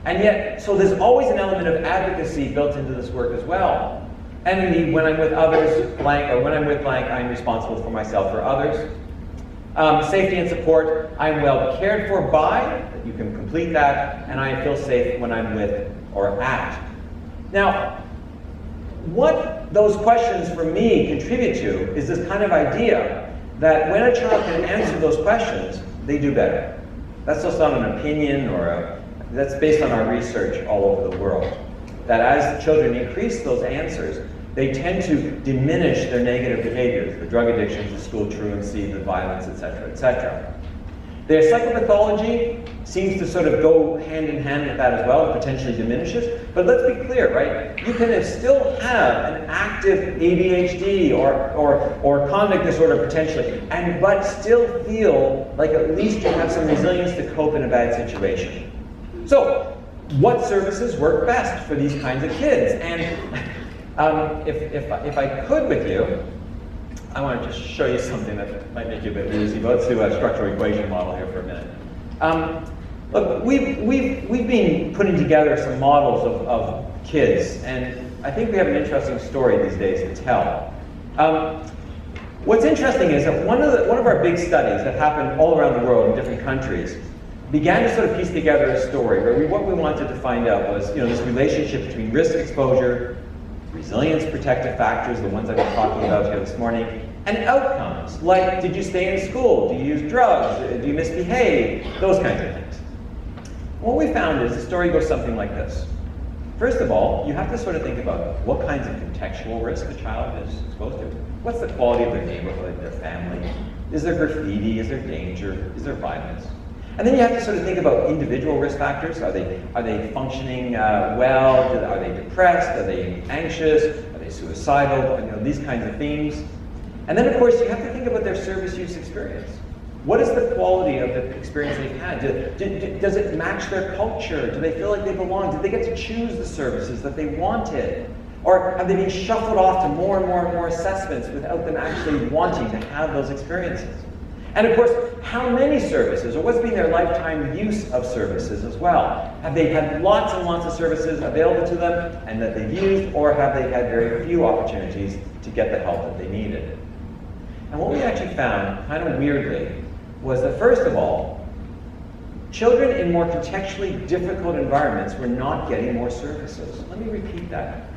And yet, so there's always an element of advocacy built into this work as well. And indeed, when I'm with others, blank, or when I'm with blank, I'm responsible for myself or others. Safety and support, I'm well cared for by, you can complete that, and I feel safe when I'm with or at. Now, what those questions for me contribute to is this kind of idea that when a child can answer those questions, they do better. That's just not an opinion that's based on our research all over the world. That as children increase those answers, they tend to diminish their negative behaviors, the drug addictions, the school truancy, the violence, etc., etc. Their psychopathology seems to sort of go hand in hand with that as well. It potentially diminishes. But let's be clear, right? You can still have an active ADHD or conduct disorder potentially, but still feel like at least you have some resilience to cope in a bad situation. So, what services work best for these kinds of kids? And if I could with you, I want to just show you something that might make you a bit woozy, but let's do a structural equation model here for a minute. Look, we've been putting together some models of kids, and I think we have an interesting story these days to tell. What's interesting is that one of our big studies that happened all around the world in different countries began to sort of piece together a story where what we wanted to find out was, this relationship between risk exposure, resilience protective factors, the ones I've been talking about here this morning, and outcomes, like did you stay in school, do you use drugs, do you misbehave, those kinds of things. What we found is the story goes something like this. First of all, you have to sort of think about what kinds of contextual risk a child is exposed to. What's the quality of their neighborhood, their family? Is there graffiti? Is there danger? Is there violence? And then you have to sort of think about individual risk factors. Are they functioning well? Are they depressed? Are they anxious? Are they suicidal? These kinds of themes. And then, of course, you have to think about their service use experience. What is the quality of the experience they've had? Does it match their culture? Do they feel like they belong? Did they get to choose the services that they wanted? Or have they been shuffled off to more and more and more assessments without them actually wanting to have those experiences? And of course, how many services, or what's been their lifetime use of services as well? Have they had lots and lots of services available to them and that they've used, or have they had very few opportunities to get the help that they needed? And what we actually found, kind of weirdly, was that first of all, children in more contextually difficult environments were not getting more services. Let me repeat that.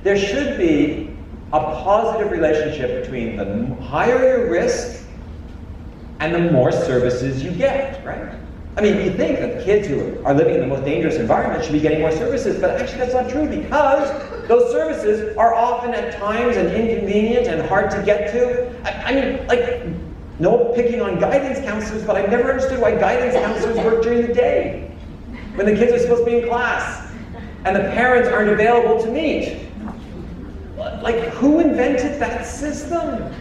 There should be a positive relationship between the higher your risk and the more services you get, right? I mean, you think that kids who are living in the most dangerous environment should be getting more services, but actually that's not true because those services are often at times and inconvenient and hard to get to. I mean, like, no picking on guidance counselors, but I've never understood why guidance counselors work during the day when the kids are supposed to be in class and the parents aren't available to meet. Like, who invented that system?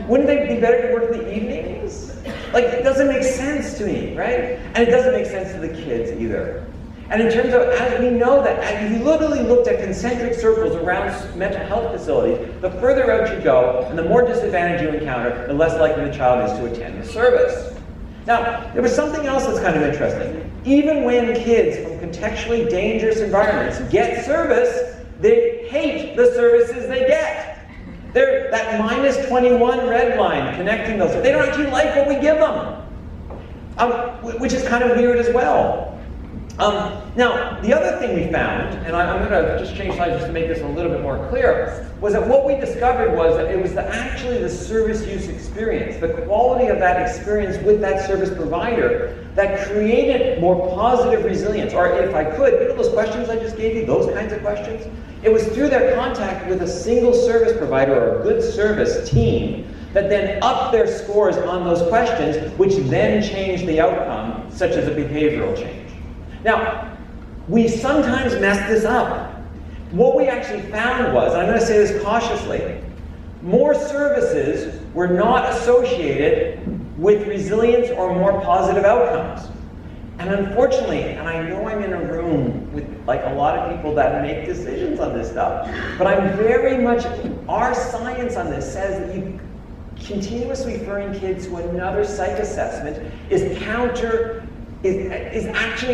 Wouldn't it be better to work in the evenings? Like, it doesn't make sense to me, right? And it doesn't make sense to the kids either. And in terms of, as we know that, as you literally looked at concentric circles around mental health facilities, the further out you go, and the more disadvantage you encounter, the less likely the child is to attend the service. Now, there was something else that's kind of interesting. Even when kids from contextually dangerous environments get service, they hate the services they get. They're that minus 21 red line connecting those. They don't actually like what we give them, which is kind of weird as well. Now, the other thing we found, and I'm going to just change slides just to make this a little bit more clear, was that what we discovered was that it was actually the service use experience, the quality of that experience with that service provider that created more positive resilience. Or if I could, those questions I just gave you, those kinds of questions, it was through their contact with a single service provider or a good service team that then upped their scores on those questions, which then changed the outcome, such as a behavioral change. Now, we sometimes mess this up. What we actually found was, and I'm going to say this cautiously, more services were not associated with resilience or more positive outcomes. And unfortunately, and I know I'm in a room with like a lot of people that make decisions on this stuff, but I'm very much, our science on this says that you continuously referring kids to another psych assessment is actually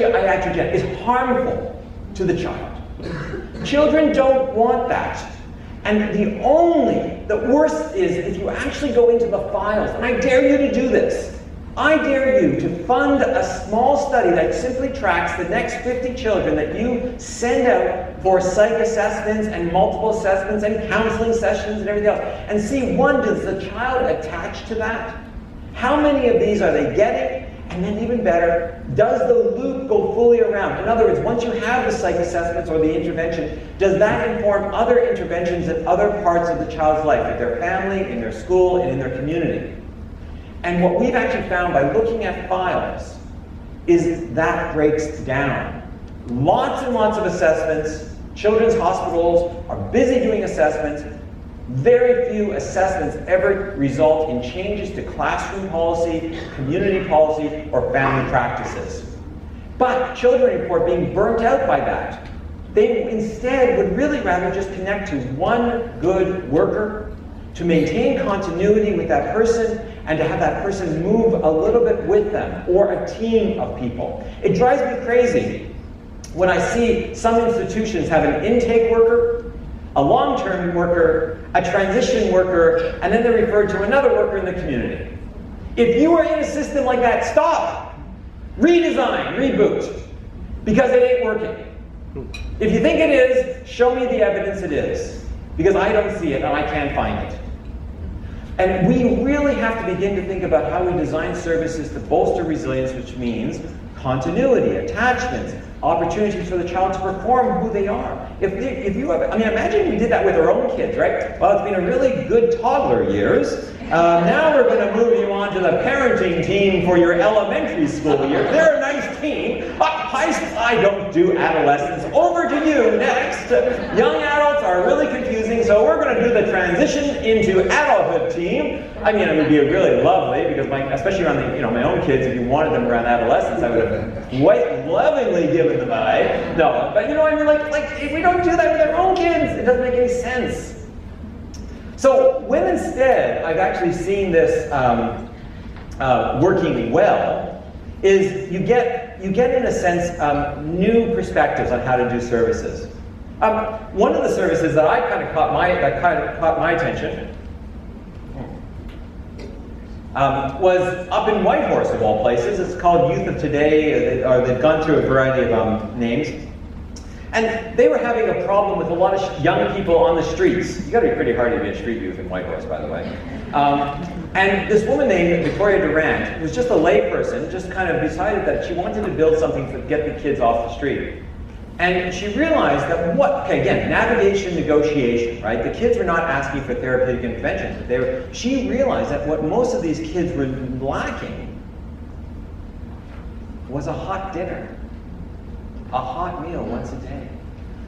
iatrogenic, is harmful. to the child. Children don't want that. And the worst is if you actually go into the files, and I dare you to do this. I dare you to fund a small study that simply tracks the next 50 children that you send out for psych assessments and multiple assessments and counseling sessions and everything else. And see, one, does the child attach to that? How many of these are they getting? And then even better, does the loop go fully around? In other words, once you have the psych assessments or the intervention, does that inform other interventions in other parts of the child's life, in their family, in their school, and in their community? And what we've actually found by looking at files is that breaks down. Lots and lots of assessments. Children's hospitals are busy doing assessments. Very few assessments ever result in changes to classroom policy, community policy, or family practices. But children report being burnt out by that. They instead would really rather just connect to one good worker, to maintain continuity with that person, and to have that person move a little bit with them, or a team of people. It drives me crazy when I see some institutions have an intake worker, a long-term worker, a transition worker, and then they're referred to another worker in the community. If you are in a system like that, stop! Redesign, reboot, because it ain't working. If you think it is, show me the evidence it is, because I don't see it and I can't find it. And we really have to begin to think about how we design services to bolster resilience, which means continuity, attachments, opportunities for the child to perform who they are. If you have, I mean, imagine we did that with our own kids, right? Well, it's been a really good toddler years. Now we're going to move you on to the parenting team for your elementary school year. They're a nice team, but I don't do adolescents. Over to you next. Young adults are really confusing, so we're going to do the transition into adulthood team. I mean, it would be really lovely because, especially around my own kids, if you wanted them around adolescents, I would have quite lovingly given them an no. But I mean, like if we don't do that with our own kids, it doesn't make any sense. So when instead I've actually seen this working well, is you get in a sense new perspectives on how to do services. One of the services that kind of caught my attention was up in Whitehorse of all places. It's called Youth of Today, or they've gone through a variety of names. And they were having a problem with a lot of young people on the streets. You got to be pretty hard to be a street youth in Whitehorse, by the way. And this woman named Victoria Durant, who was just a layperson, just kind of decided that she wanted to build something to get the kids off the street. And she realized that again, navigation, negotiation, right? The kids were not asking for therapeutic intervention. She realized that what most of these kids were lacking was a hot dinner. A hot meal once a day.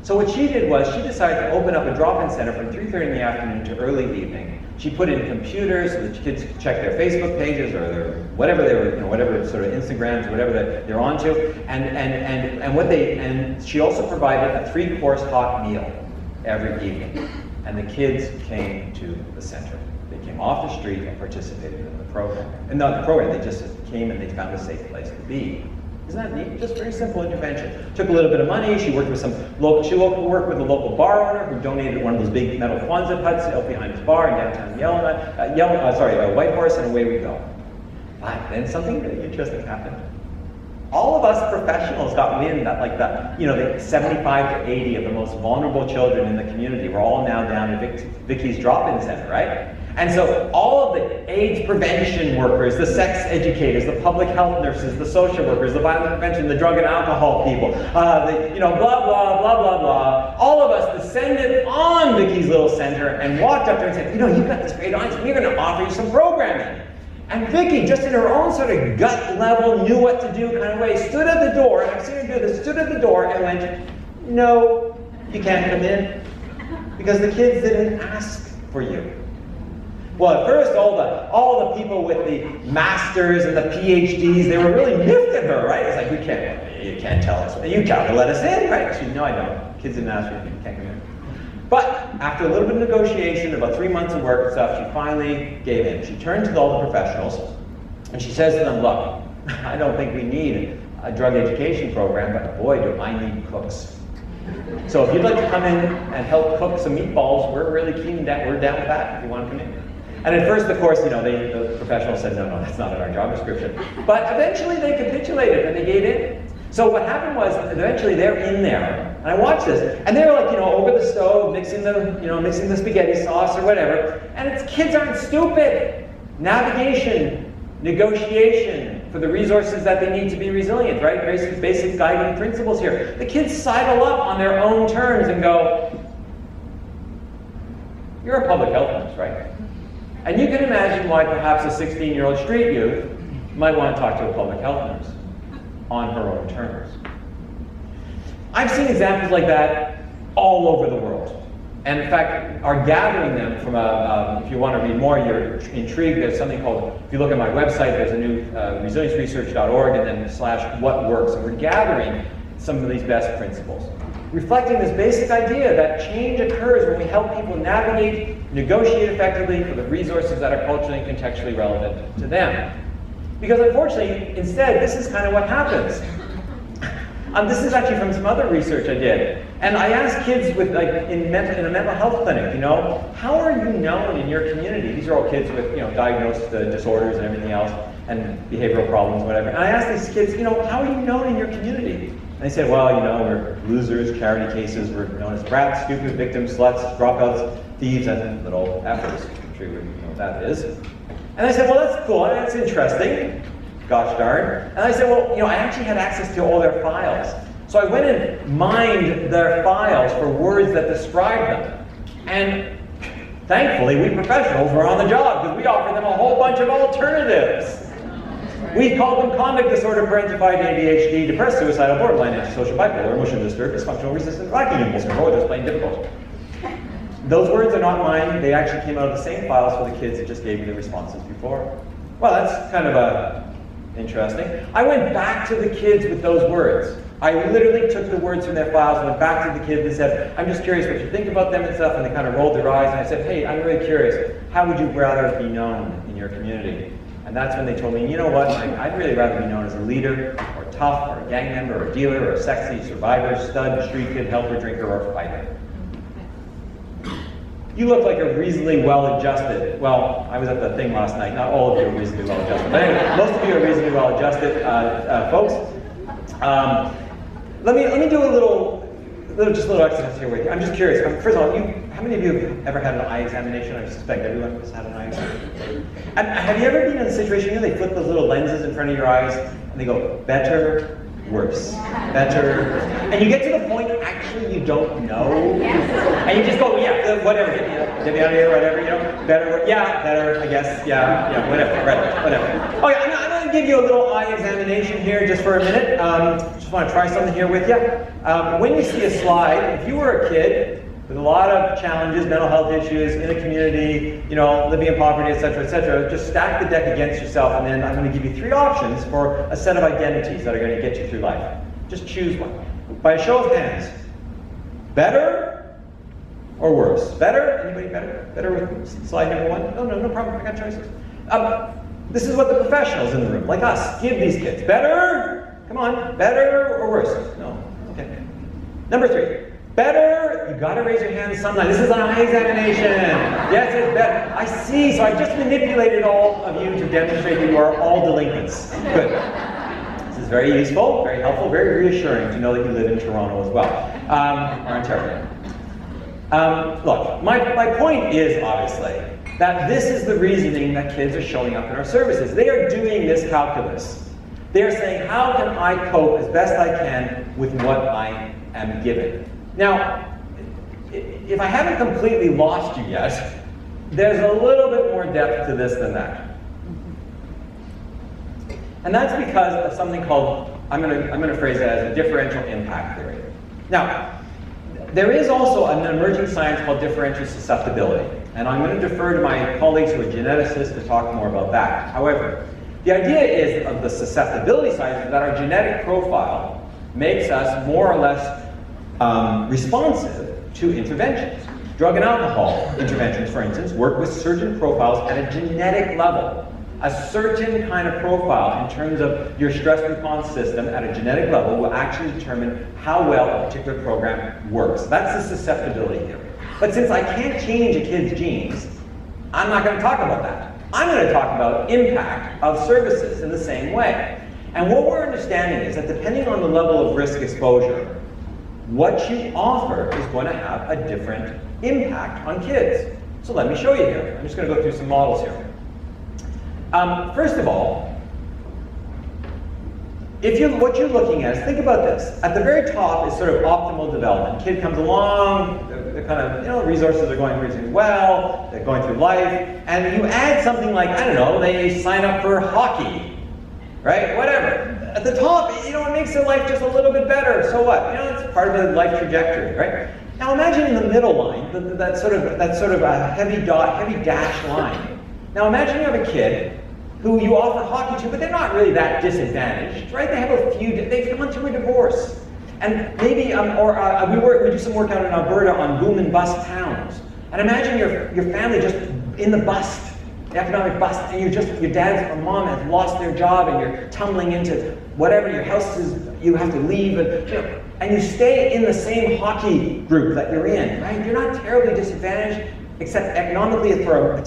So what she did was she decided to open up a drop-in center from 3:30 in the afternoon to early evening. She put in computers so that the kids could check their Facebook pages or their whatever they were, whatever sort of Instagrams or whatever they're onto, and she also provided a 3-course hot meal every evening. And the kids came to the center. They came off the street and participated in the program. And not the program, they just came and they found a safe place to be. Isn't that neat? Just very simple intervention. Took a little bit of money. She worked with worked with a local bar owner who donated one of those big metal Quonset huts out behind his bar in downtown Whitehorse, and away we go. But then something really interesting happened. All of us professionals got wind that the 75 to 80 of the most vulnerable children in the community were all now down at Vicky's drop-in center, right? And so all of the AIDS prevention workers, the sex educators, the public health nurses, the social workers, the violence prevention, the drug and alcohol people, blah, blah, blah, blah, blah, all of us descended on Vicky's little center and walked up to her and said, you've got this great audience, we're going to offer you some programming. And Vicky, just in her own sort of gut level, knew what to do kind of way, stood at the door, and I've seen her do this, stood at the door and went, no, you can't come in, because the kids didn't ask for you. Well, at first, all the people with the masters and the PhDs, they were really miffed at her, right? It's like, you can't tell us, you can't let us in, right? She said, no, I don't. Kids didn't ask me, you can't come in. But after a little bit of negotiation, about 3 months of work and stuff, she finally gave in. She turned to all the professionals, and she says to them, look, I don't think we need a drug education program, but boy, do I need cooks. So if you'd like to come in and help cook some meatballs, we're really keen that we're down with that if you want to come in. And at first, of course, the professionals said, no, that's not in our job description. But eventually they capitulated and they gave in. So what happened was, eventually they're in there, and I watched this, and they're like, over the stove, mixing the spaghetti sauce or whatever, and it's, kids aren't stupid. Navigation, negotiation for the resources that they need to be resilient, right? Basic guiding principles here. The kids sidle up on their own terms and go, you're a public health nurse, right? And you can imagine why perhaps a 16-year-old street youth might want to talk to a public health nurse on her own terms. I've seen examples like that all over the world. And in fact, are gathering them from if you want to read more, you're intrigued, there's something called, if you look at my website, there's a new resilienceresearch.org and then /what-works. And we're gathering some of these best principles, reflecting this basic idea that change occurs when we help people navigate, negotiate effectively for the resources that are culturally and contextually relevant to them. Because unfortunately, instead, this is kind of what happens. This is actually from some other research I did. And I asked kids with, in a mental health clinic, how are you known in your community? These are all kids with, diagnosed disorders and everything else, and behavioral problems, whatever. And I asked these kids, how are you known in your community? And they said, well, we're losers, charity cases, we're known as brats, stupid victims, sluts, dropouts, thieves, and little effers. I'm sure you know what that is. And I said, well, that's cool, that's interesting. Gosh darn. And I said, well, I actually had access to all their files. So I went and mined their files for words that describe them. And thankfully, we professionals were on the job because we offered them a whole bunch of alternatives. We called them conduct disorder, parentified ADHD, depressed, suicidal, borderline, antisocial, bipolar, emotion disturbed, dysfunctional, resistant, lacking impulse control, just plain difficult. Those words are not mine. They actually came out of the same files for the kids that just gave me the responses before. Well, that's kind of interesting. I went back to the kids with those words. I literally took the words from their files, went back to the kids and said, I'm just curious what you think about them and stuff, and they kind of rolled their eyes, and I said, hey, I'm really curious. How would you rather be known in your community? And that's when they told me, you know what, I'd really rather be known as a leader, or tough, or a gang member, or a dealer, or a sexy survivor, stud, street kid, helper, drinker, or fighter. You look like a reasonably well-adjusted, well, I was at the thing last night, not all of you are reasonably well-adjusted, but anyway, most of you are reasonably well-adjusted folks. Let me do a little exercise here with you. I'm just curious, first of all, how many of you have ever had an eye examination? I suspect everyone has had an eye examination. Have you ever been in a situation, they flip those little lenses in front of your eyes, and they go, better, worse, better, and you get to the point actually you don't know, and you just go, yeah, whatever, get me out of here, whatever, better, yeah, better, I guess, yeah, whatever, right, whatever. Okay, I'm going to give you a little eye examination here just for a minute. Just want to try something here with you. When you see a slide, if you were a kid with a lot of challenges, mental health issues, in a community, living in poverty, etc., just stack the deck against yourself, and then I'm going to give you 3 options for a set of identities that are going to get you through life. Just choose one. By a show of hands. Better or worse? Better? Anybody better? Better with slide number 1? No problem, I got choices. This is what the professionals in the room, like us, give these kids. Better? Come on, better or worse? No, okay. Number 3. Better, you gotta raise your hand sometime. This is an eye examination. Yes, it's better. I see, so I've just manipulated all of you to demonstrate that you are all delinquents. Good. This is very useful, very helpful, very reassuring to know that you live in Toronto as well, or Ontario. Look, my point is, obviously, that this is the reasoning that kids are showing up in our services. They are doing this calculus. They are saying, how can I cope as best I can with what I am given? Now, if I haven't completely lost you yet, there's a little bit more depth to this than that. And that's because of something called, I'm going to phrase it as a differential impact theory. Now, there is also an emerging science called differential susceptibility. And I'm going to defer to my colleagues who are geneticists to talk more about that. However, the idea is of the susceptibility side that our genetic profile makes us more or less responsive to interventions. Drug and alcohol interventions, for instance, work with certain profiles at a genetic level. a certain kind of profile in terms of your stress response system at a genetic level will actually determine how well a particular program works. That's the susceptibility here. But since I can't change a kid's genes, I'm not going to talk about that. I'm going to talk about impact of services in the same way. And what we're understanding is that depending on the level of risk exposure, what you offer is going to have a different impact on kids. So let me show you here. I'm just going to go through some models here. First of all, what you're looking at is, think about this. At the very top is sort of optimal development. Kid comes along, they're kind of, resources are going reasonably well, they're going through life, and you add something like, I don't know, they sign up for hockey, right? Whatever. At the top, it makes their life just a little bit better. So what? It's part of the life trajectory, right? Now imagine in the middle line, that sort of a heavy dash line. Now imagine you have a kid who you offer hockey to, but they're not really that disadvantaged, right? They have they've gone through a divorce. And maybe, we do some work out in Alberta on boom and bust towns. And imagine your family just in the bust, the economic bust, and your dad or mom has lost their job and you're tumbling into whatever, your house is, you have to leave, and you stay in the same hockey group that you're in, right? You're not terribly disadvantaged, except economically for a